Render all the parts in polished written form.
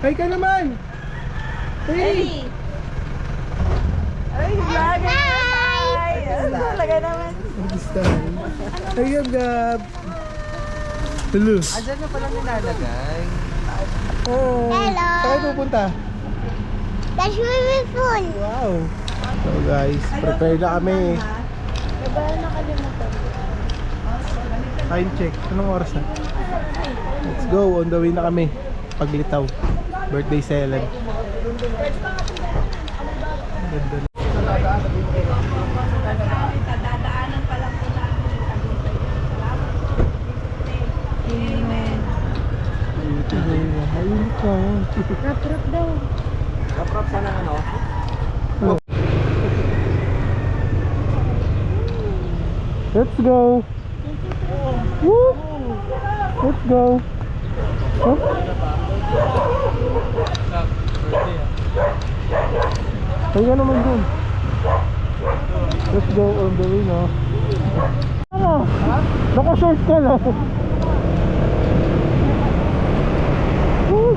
Hi ka naman! Hey! Ay, vlogger! Hi! Ano talaga naman? Hi, Gab! Hello! Andyan na pala nilalagay. Oh, Hello. saan kayo pupunta? The swimming pool. Wow! So guys, prepare na kami. Diba nakalimutan? Time check. Anong oras na? Let's go. On the way na kami. Paglitaw. Birthday Selen. Ganda na. Dadaanan pa lang po namin. Amen. Ayun ka. Rap-rap daw. Kaprap sana ano? Let's go. Woo! Let's go. Huh? Ay ka naman dun. Let's go on the way, no? Ano? Naka-short ka lang.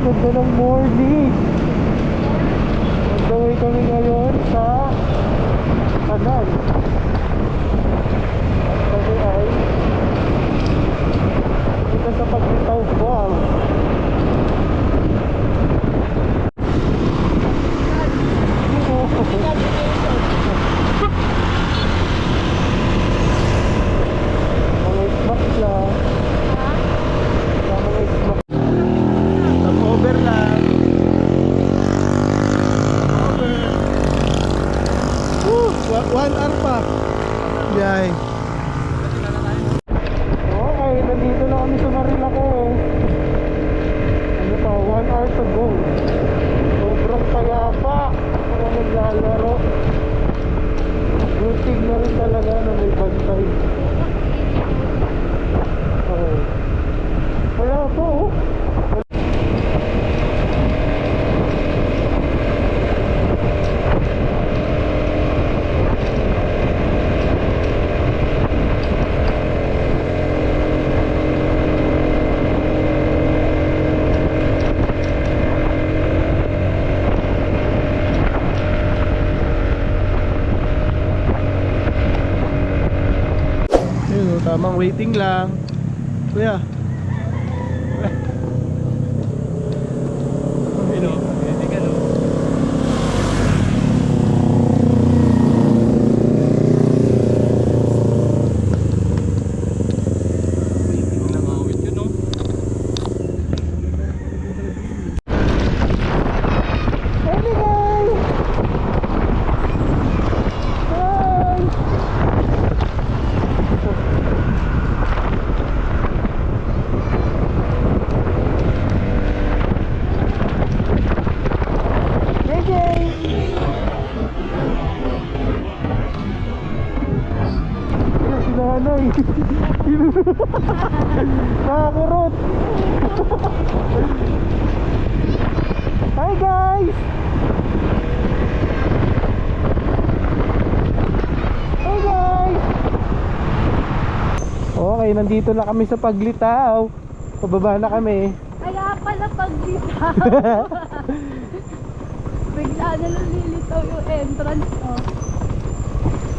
Ganda ng morning. On the way kami ngayon sa kanal. At kami ay dito sa Paglitaw. Wow! Mga smack lang. Mga smack. Over lang. Over. Woo! 1 hour pa. Yay. Okay, nandito na kami sa Marilaki. Ano pa, 1 hour to go. Sobrang payapa. Para naglalaro. Butig na rin talaga na may bantay. Okay. Wala po. Tamang waiting lang. Kuya. Hello. Waiting ka no. Waiting lang ako with you, no? Hey guys! Hi! Nanay. Nakakurot. Hi guys. Hi guys. Okay, nandito na kami sa Paglitaw. Pababa na kami. Kaya pala paglitaw. Bigla na lang lilitaw yung entrance. Oh.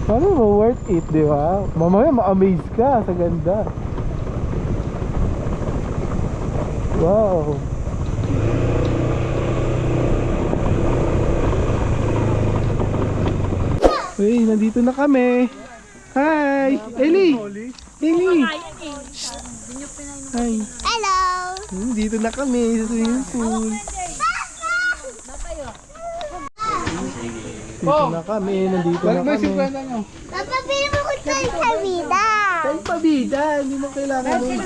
Ano mo, worth it, di ba? Mamaya ma-amaze ka sa ganda. Wow. Uy, nandito na kami. Hi! Ellie! Ellie! Hi! Hello. Dito na kami sa swimming pool. Dito na kami, nandito na kami. Papa, pili mo ko tayo sa vida. Kahit pabida, hindi mo kailangan doon.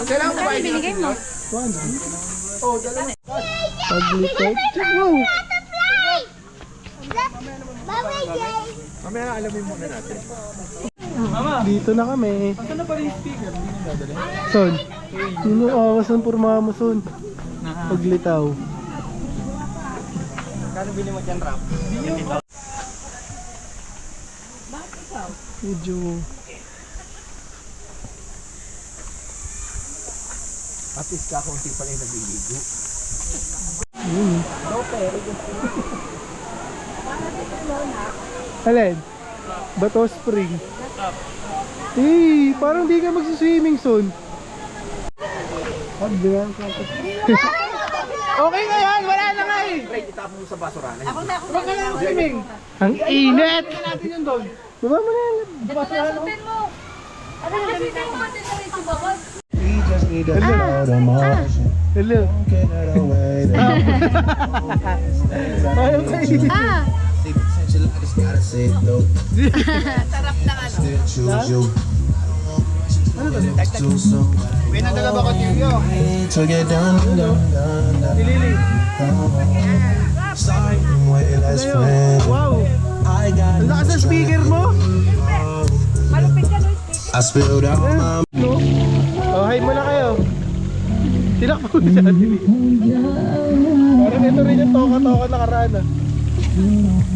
Kailangan mo ba ibigay mo? Paglitaw. Wow! Bye-bye, Jay. Mamaya na alamin muna natin. Dito na kami. Saan na pala yung speaker? Son? Yun ang awas ng purma mo, son. Paglitaw. Kano bili mo dyan, Rap? Medyo At least kakunti pa rin nagliligo. Alin? Bato Spring. Eh, parang di ka magsiswimming soon. Okay na yan, wala na nga eh. Pre, itapon mo sa basurahan. Huwag ka na mag-swimming. Ang init! Natin yun doon. Baba mo na yan. Sagutin mo. Ano kasi tayo natin na rin si Babas? We just need a lot of motion. Hello. Get it away. Ayaw ka init. See potential, I just gotta say it though. Sarap na ano. Still choose you. Too soon. May nadala ba ko tiyo? To get down, down, down, down. Lili. Sorry, way less friends. Wow. I got Ang lakas ng speaker mo. Malupit ka doon. I spilled out my No? Oh, hi muna kayo. Tinakbo mo siya. Parang ito rin yung toka-toka nakaraan ah.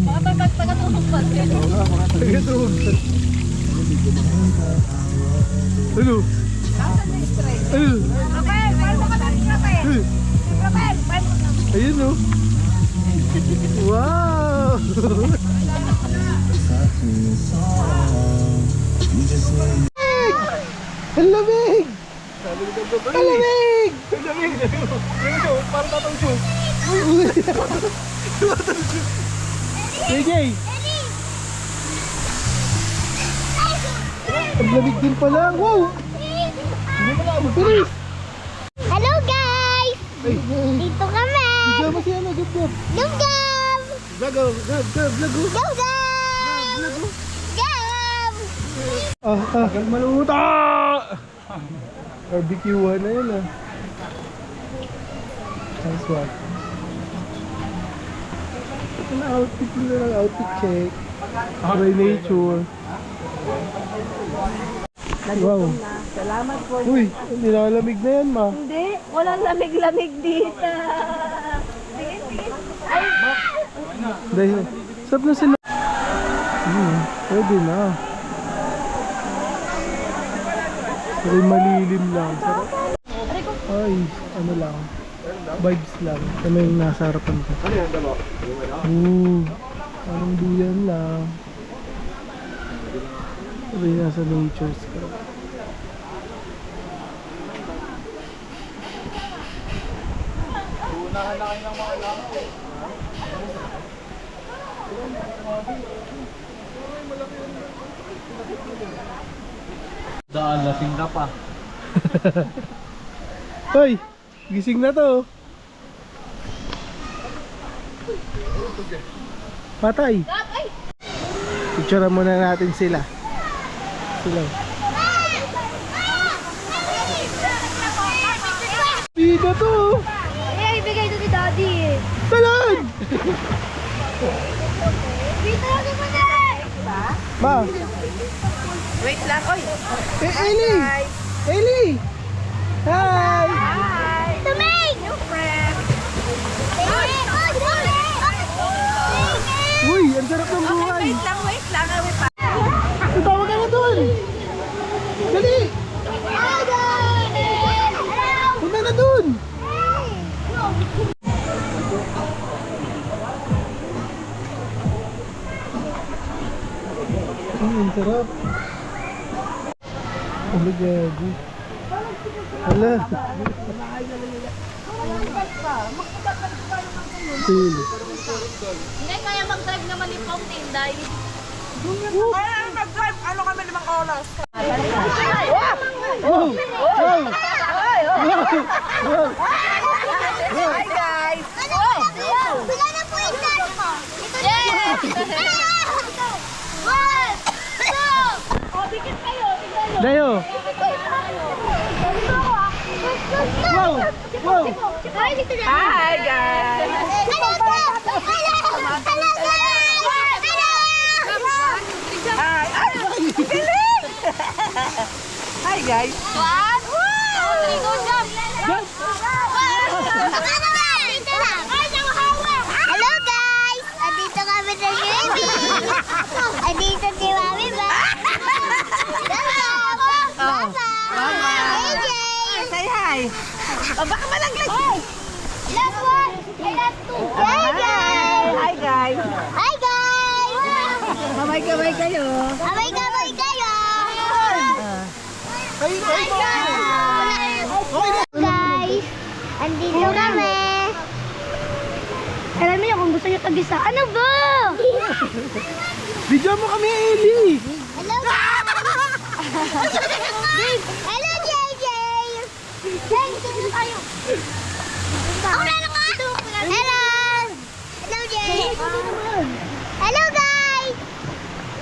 Mga taga-tusok ba? Tagatulog. Ano? Ano? Rafael, paano ka natin Rafael? Rafael, paano ka natin? Ayun oh. Wow! Ang lamig! Ang lamig! Ang lamig! Parang tatang show. JJ! Ang lamig din pala. Wow! Hindi mo na magpilis. Hello guys! Ay, Dito kami! bigyan mo siya na. Gab, gab. Gum gum! Gab, gab, gab, lago. Gum gum! Gum! Maluta! Barbecue na yun ah. Nice one. Ito na outfit nila ng outfit check. By nature. Wow. Salamat po. Uy, nilalamig na yan ma. Hindi, walang lamig-lamig dito. Dahil, sarap na sila. Pwede na. Pero malilim lang. Sarap. Ay, ano lang. Vibes lang. Ano yung nasa harapan ko. Ano yan, dalo? Parang duyan lang. Pero yung nasa natures ko. Daan, lasing ka pa. Hoy! Gising na to. Patay. Picture muna natin sila. Bida to. Eh, ibigay ito ni Daddy eh. Talan! Dito lang naman eh! Ma. Wait lang, oy. Ellie! Ellie! Hi! Hi! Tumig! New friend. Uy, ang sarap ng buhay. Wait lang, wait lang. Wait pa. Tawag ka na dun. Dali! Punta na dun. Ang sarap. Ano gabi? Hala. Sili. Hindi kaya mag-drive naman ni Fountain dahil Mag-drive, ano kami 5 oras? Wow! Wow! Wow! Hi guys! Wala na po yung dad ko. Ito na. One, two. dikit kayo. Dayo! Wow! Wow! Ay, dito na. Hi guys! Hello, guys. Hello. Hello, guys. Hello. Hi! Ay! Biling! Hi guys! One, two, go jump. Jump! Hello guys! Andito kami sa Grammy! Andito si Mami ba? Hello! Mama! AJ! Say hi! Hi! Oh, baka malaglag. Last one! Last two! Hi guys! Hi, guys! Hi guys! Kamay-kamay kayo. Kamay-kamay kayo! Ay, Hi guys! Guys! Andito kami! Alam niyo kung gusto niyo tag-isa. Ano ba? video mo kami, Ellie! Hello guys! Hello JJ! Dito tayo! Ako na lang ka! Hello! Hello Jay! Hello guys!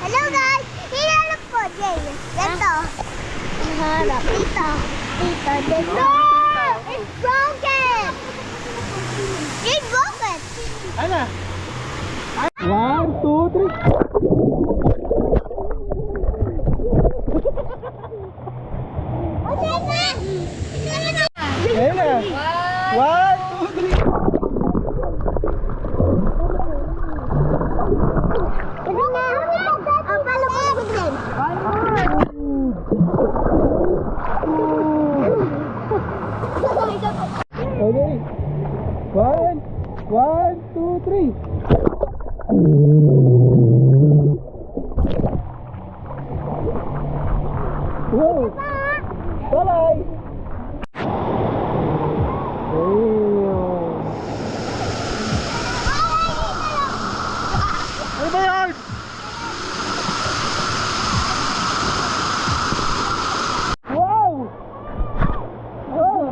Hello guys! Hinalap ko Jay! Dito! Hinalap! Dito! Dito! Dito! It's broken! It's broken! Ana? 1, 2, 3. Ayan na. 1, 2, 3. Okay. 1, 2, 3. Wow. Bye-bye. Ano ba yan? Wow! Wow!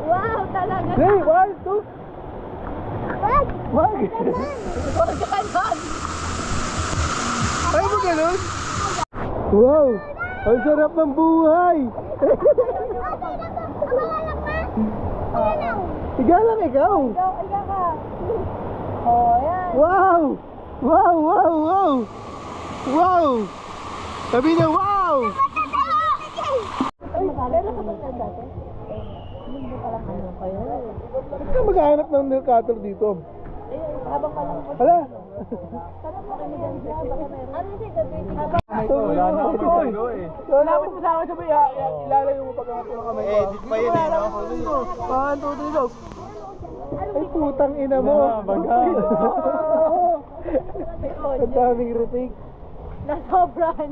Wow, talaga. Hey, 1, 2. Wag! Ay mo ganun? Wow! Ang sarap ng buhay! Higa lang ikaw! Wow! Wow! Wow! Wow! Wow! Sabi niya, wow! Ba't ka maghahanap ng nail cutter dito? Hala! Wala na ako ginagawa eh. Lapit mo sa akin sa baya, ilalayo mo pagkakato ng kamay ko. Edit pa yun eh, no? 1, 2, 3, go! Ay putang ina mo! Bagal! Ang daming retake. Nasobrahan.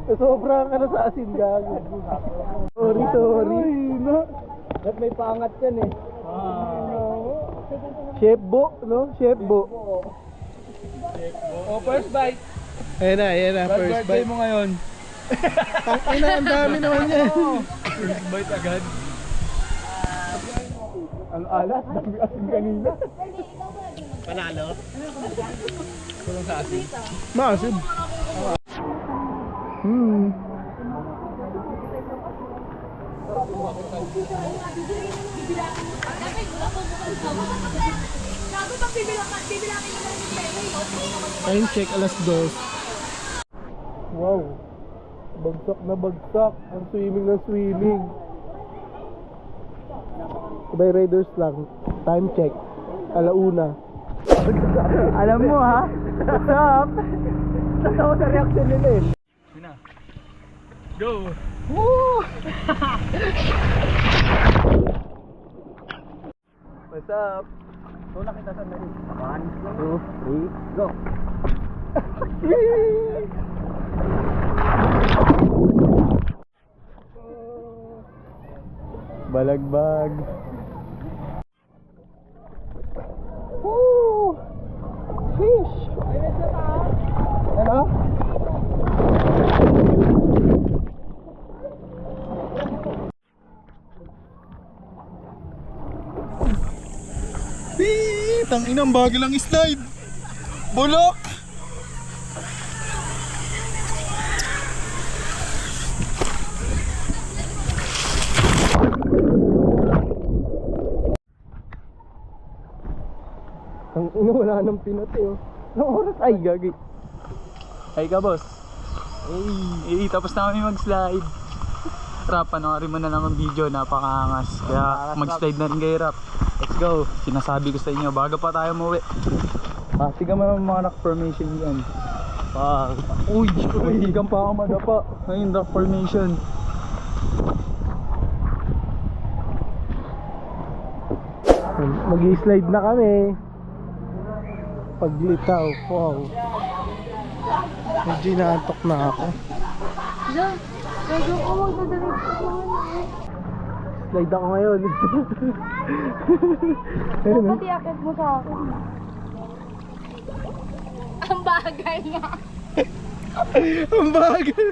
Nasobrahan ka na sa asin, gago. Sorry. Ba't may paangat yan eh? Chef Bo, no? Chef Bo. Oh, first bite. Ayan na, first Birthday bite. mo ngayon. Ang ina, ang dami naman yan. First bite agad. Ang alat, dami asin kanina. Panalo? Tulong sa asin. Maasim. Time check, alas 2. Wow. Bagsak na bagsak. Ang swimming na swimming. By riders lang. Time check. Alauna. Alam mo ha? What's up? Tatawa sa reaction nila eh. Go! Woo! What's up? So nakita sa nari. 1, 2, 3, go! Balagbag. Woo! Fish! Ano? Tang inang bagay lang slide. Bulok. Ang ina wala nang pinati oh. Anong oras? Ay gagi. Ay ka boss. Tapos na kami mag-slide. Rap, panoorin mo na lang ang video, napakaangas. Kaya mag-slide na rin kayo, Rap. Let's go. Sinasabi ko sa inyo, bago pa tayo umuwi. Tiga mo naman mga rock formation yan. Uy, hindi kang pa ako madapa. Ngayon rock formation. Mag-i-slide na kami. Paglitaw. Wow. Medyo inaantok na ako. Medyo ko magdadalit ko. Slide ako ngayon. Dapat iakit mo sa akin. Ang bagay nga. Ang bagal.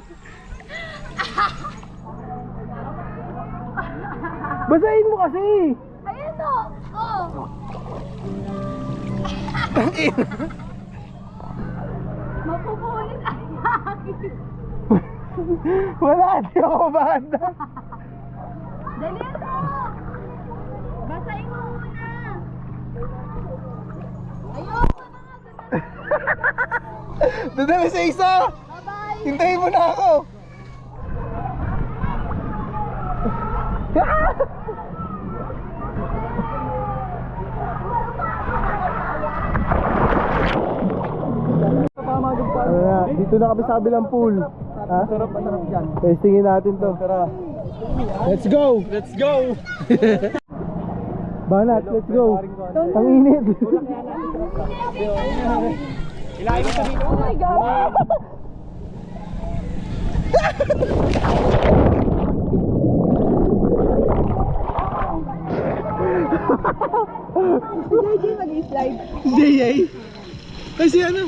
Basahin mo kasi. Ayan o. Oh. Mapupulit ang akin. Wala, di ako banda. Dali ito. Basahin mo muna. Ayoko na nga. Doon na sa isa. Bye-bye. Hintayin mo na ako. Dito na kami sa kabilang pool. Ha? Masarap dyan. Testingin natin to. Let's go! Let's go! Banat, let's go! Ang init! Oh my God. JJ mag-slide. JJ? Kasi ano?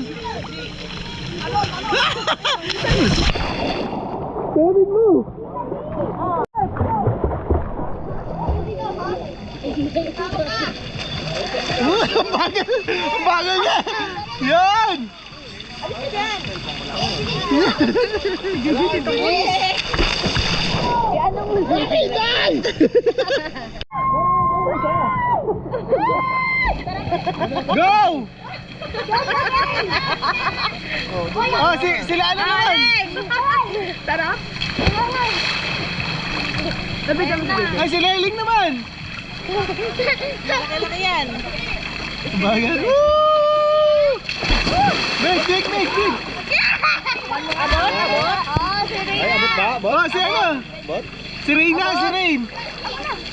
Sabihin mo! Ang bagal! Ang bagal niya! Yan! Go! Oh, sila ano naman? Tara. Sabi ka mo. Ay, sila Eling naman! Laki yan. Bagal! Woo! Big! Abot? Oh, si Rina. Oh, si ano? Si Reyna, si Rain!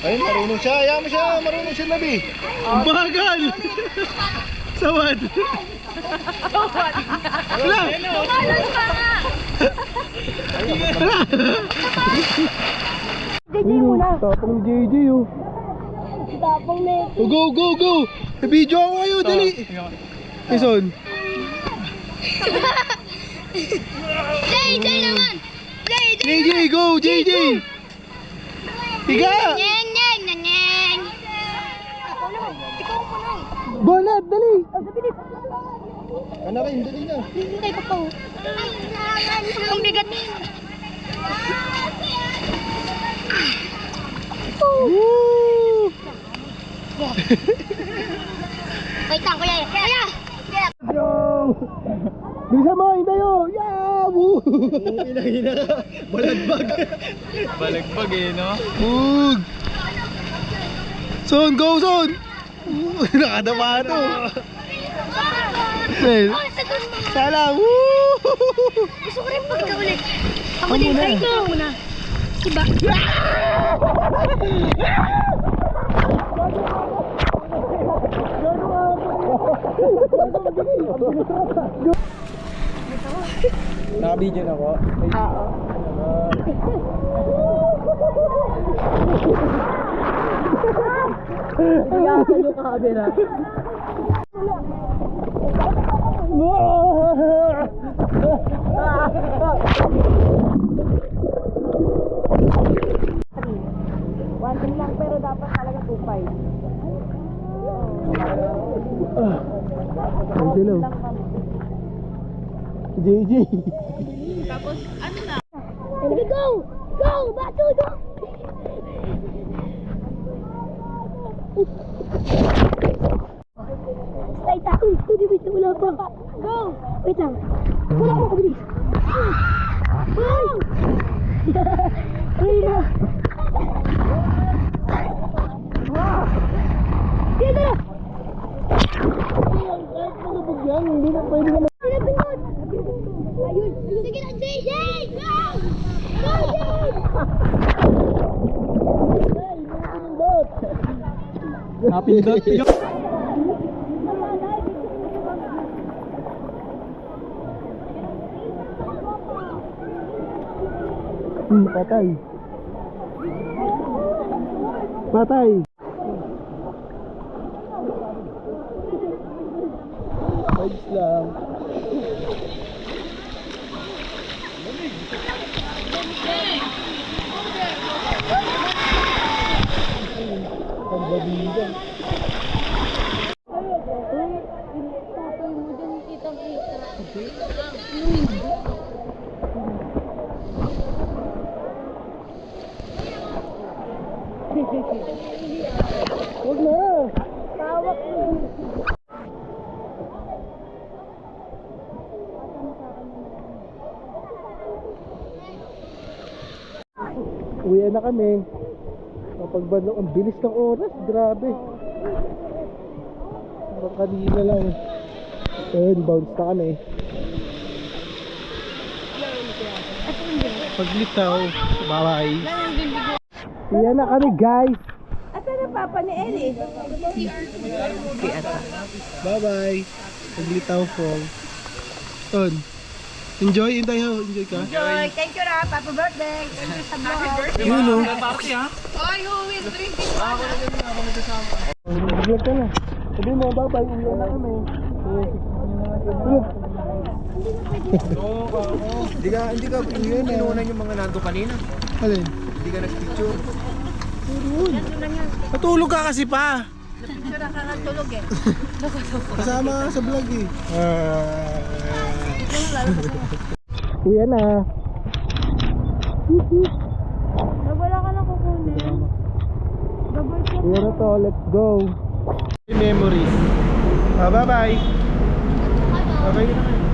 Ayun, marunong siya. Ayaw mo siya. Marunong siya, Nabi. Ang bagal! Sawad! Wala! Tumalon pa nga. JJ muna! Tapang ni JJ oh! Tapong na. Go! Video ako kayo, dali! Ison! JJ naman! JJ, go! JJ! Higa! Nyeng, nyeng, nyeng, nyeng! Banat, dali! Ano rin, dali na. Hintay pa po. Ang bigat. Woo! Wait lang, kuya. Kuya! Yo! Bisa mo, hintayo! Yeah! Woo! Hina ka. Balagbag. Balagbag eh, no? Bug! Son, go, Son! Nakadama to! Sala! Woo! Gusto ko rin pagkaulit. Ako din, try ko muna. Diba? Naka-video na ko? Oo. Iyasan yung camera. One thing lang pero dapat talaga 2.5. Hello. JJ. Sige, go! Go! Bato, go! Stay ta. Uy, wait, wala pa. Go! Wait lang. Wala ko kabilis. Uy! Uy na. Dito na! Hindi na pwede ka Ayun! Sige na, JJ! Go! Go, JJ! Napindot. Patay. Patay. Vibes lang. Pagbabigan. Tatay mo dyan, kitang-kita. Huwag na. Tawak mo. Uwi na kami. Kapag ang bilis ng oras, grabe. Parang kanina lang. Ayun, bounce na kami. Paglitaw, bye-bye. Uwi na kami, guys. Asan ang papa ni Ellie? Bye-bye. Paglitaw from. Ton. Enjoy, tayo. Enjoy ka. Joy, thank you Rap. Happy birthday. Thank you sa vlog. Yun, no? Ay, who will drinking? Vlog ka na. Sabi mo, bye-bye. Uwi na kami. Hindi ka inuunan yung mga nando kanina. Alin? Hindi ka nag-picture. Natulog ka kasi pa. Picture ka nga tulog eh. Kasama ka sa vlog eh. Uwi na. Wala ka na kukunin. Uwi na to. Let's go. Memories. Bye-bye. Bye-bye.